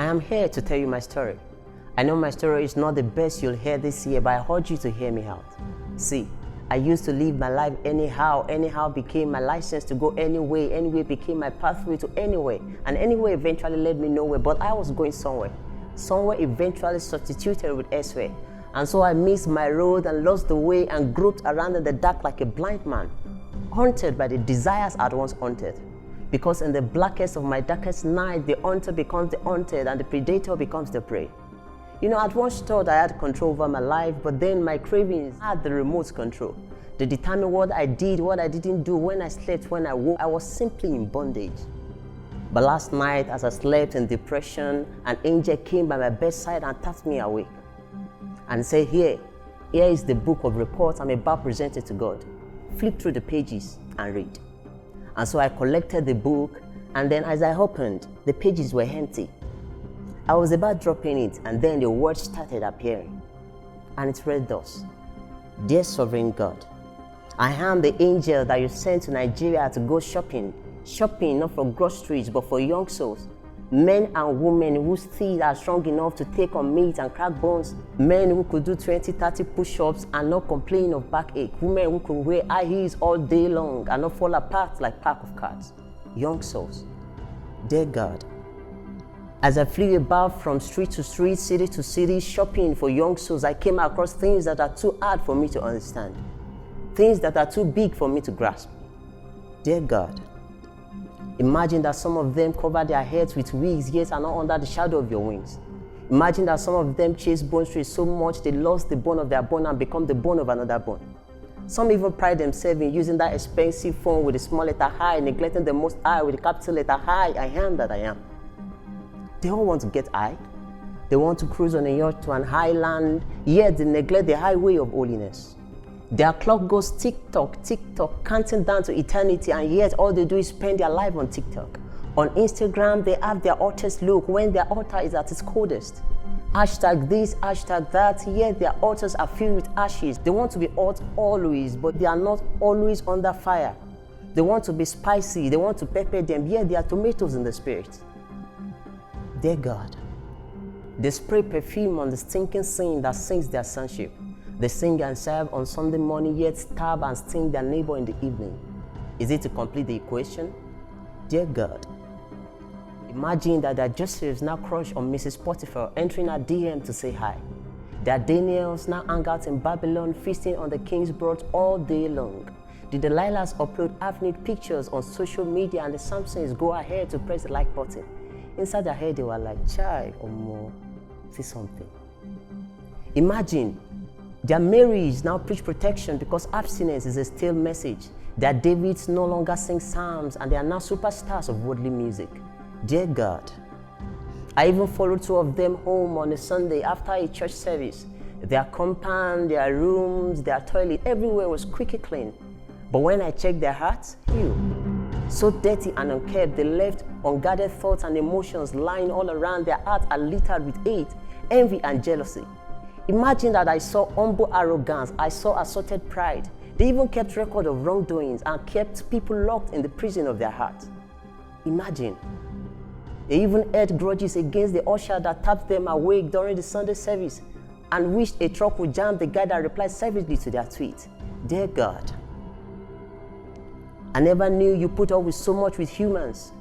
am here to tell you my story. I know my story is not the best you'll hear this year, but I urge you to hear me out. See, I used to live my life anyhow became my license to go anyway became my pathway to anywhere, and anywhere eventually led me nowhere, but I was going somewhere eventually substituted with elsewhere. And so I missed my road and lost the way and groped around in the dark like a blind man, haunted by the desires I'd once haunted. Because in the blackest of my darkest night, the hunter becomes the hunted and the predator becomes the prey. You know, I'd once thought I had control over my life, but then my cravings had the remote control. They determined what I did, what I didn't do, when I slept, when I woke. I was simply in bondage. But last night, as I slept in depression, an angel came by my bedside and tapped me awake and said, here is the book of reports I'm about to present it to God. Flip through the pages and read. And so I collected the book, and then as I opened, the pages were empty. I was about dropping it, and then the words started appearing. And it read thus: Dear Sovereign God, I am the angel that you sent to Nigeria to go shopping. Shopping not for groceries, but for young souls. Men and women whose teeth are strong enough to take on meat and crack bones. Men who could do 20, 30 push-ups and not complain of backache. Women who could wear high heels all day long and not fall apart like pack of cards. Young souls. Dear God, as I flew about from street to street, city to city, shopping for young souls, I came across things that are too hard for me to understand. Things that are too big for me to grasp. Dear God, imagine that some of them cover their heads with wigs, yet are not under the shadow of your wings. Imagine that some of them chase bone trees so much they lost the bone of their bone and become the bone of another bone. Some even pride themselves in using that expensive phone with a small letter I, neglecting the most I with a capital letter I am that I am. They all want to get high. They want to cruise on a yacht to an island, yet they neglect the highway of holiness. Their clock goes tick-tock, tick-tock, counting down to eternity, and yet all they do is spend their life on TikTok. On Instagram, they have their hottest look when their altar is at its coldest. Hashtag this, hashtag that, yet their altars are filled with ashes. They want to be hot always, but they are not always under fire. They want to be spicy, they want to pepper them, yet they are tomatoes in the spirit. Dear God, they spray perfume on the stinking sin that sings their sonship. They sing and serve on Sunday morning, yet stab and sting their neighbor in the evening. Is it to complete the equation? Dear God, imagine that their Josephs now crush on Mrs. Potiphar, entering her DM to say hi. Their Daniels now hang out in Babylon, feasting on the king's broth all day long. The Delilahs upload half-nude pictures on social media, and the Samsons go ahead to press the like button. Inside their head, they were like, chai, or more, see something. Imagine their Marys now preach protection because abstinence is a stale message. Their Davids no longer sing psalms, and they are now superstars of worldly music. Dear God, I even followed two of them home on a Sunday after a church service. Their compound, their rooms, their toilet, everywhere was squeaky clean. But when I checked their hearts, so dirty and unkept, they left unguarded thoughts and emotions lying all around. Their hearts are littered with hate, envy, and jealousy. Imagine that I saw humble arrogance, I saw assorted pride. They even kept record of wrongdoings and kept people locked in the prison of their hearts. Imagine. They even held grudges against the usher that tapped them awake during the Sunday service and wished a truck would jam the guy that replied savagely to their tweet. Dear God, I never knew you put up with so much with humans.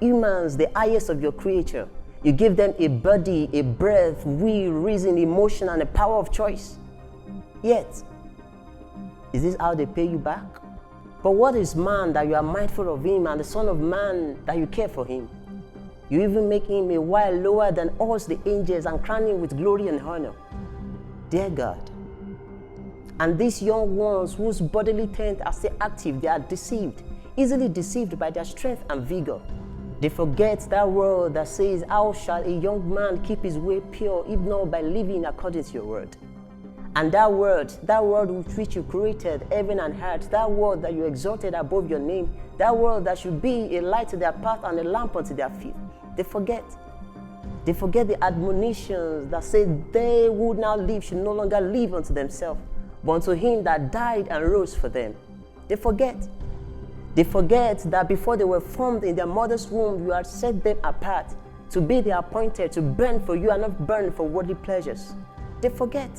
Humans, the highest of your creature. You give them a body, a breath, will, reason, emotion, and a power of choice. Yet, is this how they pay you back? But what is man that you are mindful of him, and the Son of Man that you care for him? You even make him a while lower than us, the angels, and crown him with glory and honor. Dear God, and these young ones whose bodily tent are still active, they are deceived, easily deceived by their strength and vigor. They forget that word that says, how shall a young man keep his way pure, if not by living according to your word? And that word with which you created heaven and earth, that word that you exalted above your name, that word that should be a light to their path and a lamp unto their feet, they forget. They forget the admonitions that say they who now live should no longer live unto themselves, but unto him that died and rose for them. They forget. They forget that before they were formed in their mother's womb, you had set them apart. to be the appointed, to burn for you and not burn for worldly pleasures. They forget.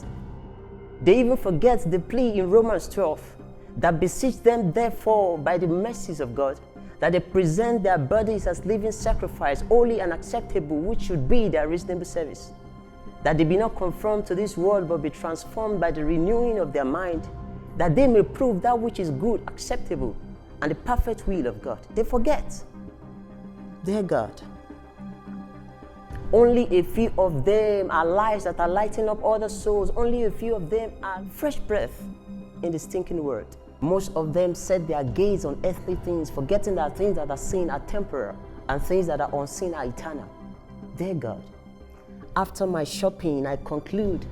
They even forget the plea in Romans 12 that beseech them therefore by the mercies of God that they present their bodies as living sacrifice, holy and acceptable, which should be their reasonable service. That they be not conformed to this world, but be transformed by the renewing of their mind, that they may prove that which is good, acceptable, and the perfect will of God. They forget. Dear God, only a few of them are lights that are lighting up other souls. Only a few of them are fresh breath in the stinking world. Most of them set their gaze on earthly things, forgetting that things that are seen are temporal and things that are unseen are eternal. Dear God, after my shopping, I conclude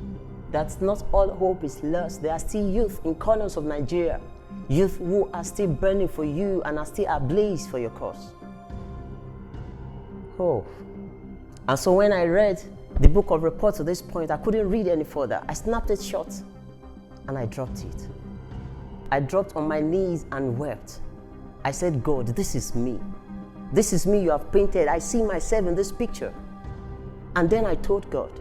that not all hope is lost. There are still youth in corners of Nigeria, youth who are still burning for you and are still ablaze for your cause. Oh. And so when I read the book of reports to this point, I couldn't read any further. I snapped it short and I dropped it. I dropped on my knees and wept. I said, God, this is me. This is me you have painted. I see myself in this picture. And then I told God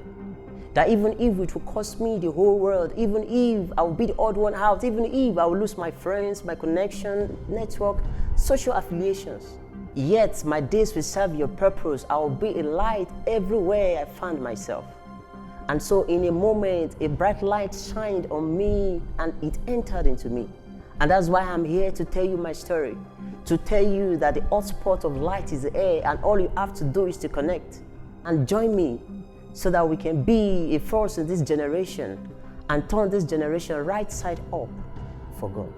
that even if it will cost me the whole world, even if I will be the odd one out, even if I will lose my friends, my connection, network, social affiliations, yet my days will serve your purpose. I will be a light everywhere I find myself. And so in a moment, a bright light shined on me and it entered into me. And that's why I'm here to tell you my story, to tell you that the hotspot of light is the air, and all you have to do is to connect and join me so that we can be a force in this generation and turn this generation right side up for God.